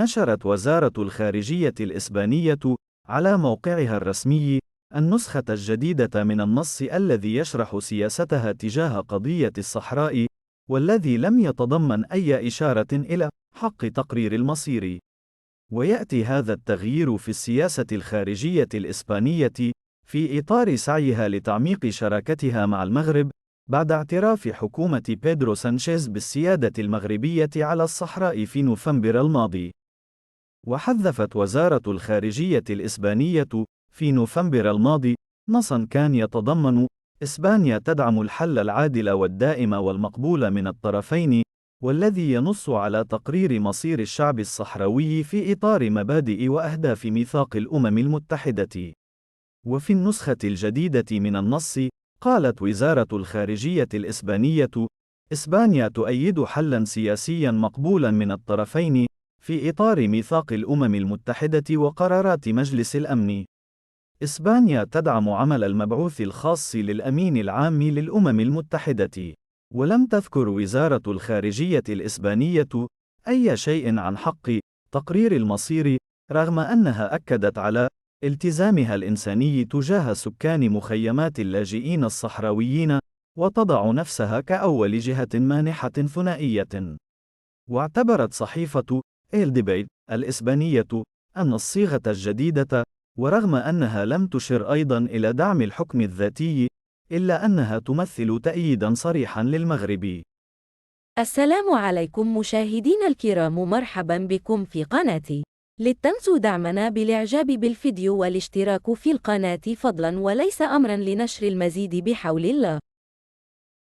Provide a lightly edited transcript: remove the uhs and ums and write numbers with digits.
نشرت وزارة الخارجية الإسبانية على موقعها الرسمي النسخة الجديدة من النص الذي يشرح سياستها تجاه قضية الصحراء، والذي لم يتضمن أي إشارة إلى حق تقرير المصير. ويأتي هذا التغيير في السياسة الخارجية الإسبانية في إطار سعيها لتعميق شراكتها مع المغرب، بعد اعتراف حكومة بيدرو سانشيز بالسيادة المغربية على الصحراء في نوفمبر الماضي. وحذفت وزارة الخارجية الإسبانية في نوفمبر الماضي نصًا كان يتضمن: إسبانيا تدعم الحل العادل والدائم والمقبول من الطرفين، والذي ينص على تقرير مصير الشعب الصحراوي في إطار مبادئ وأهداف ميثاق الأمم المتحدة. وفي النسخة الجديدة من النص، قالت وزارة الخارجية الإسبانية: إسبانيا تؤيد حلاً سياسياً مقبولاً من الطرفين في إطار ميثاق الأمم المتحدة وقرارات مجلس الأمن. إسبانيا تدعم عمل المبعوث الخاص للأمين العام للأمم المتحدة. ولم تذكر وزارة الخارجية الإسبانية أي شيء عن حق تقرير المصير، رغم أنها أكدت على التزامها الإنساني تجاه سكان مخيمات اللاجئين الصحراويين، وتضع نفسها كأول جهة مانحة ثنائية. واعتبرت صحيفة إل ديبيت الإسبانية أن الصيغة الجديدة، ورغم أنها لم تشر أيضاً إلى دعم الحكم الذاتي، إلا أنها تمثل تأييداً صريحاً للمغرب. السلام عليكم مشاهدينا الكرام، مرحبا بكم في قناتي. لا تنسوا دعمنا بالإعجاب بالفيديو والاشتراك في القناة فضلا وليس أمرا لنشر المزيد بحول الله.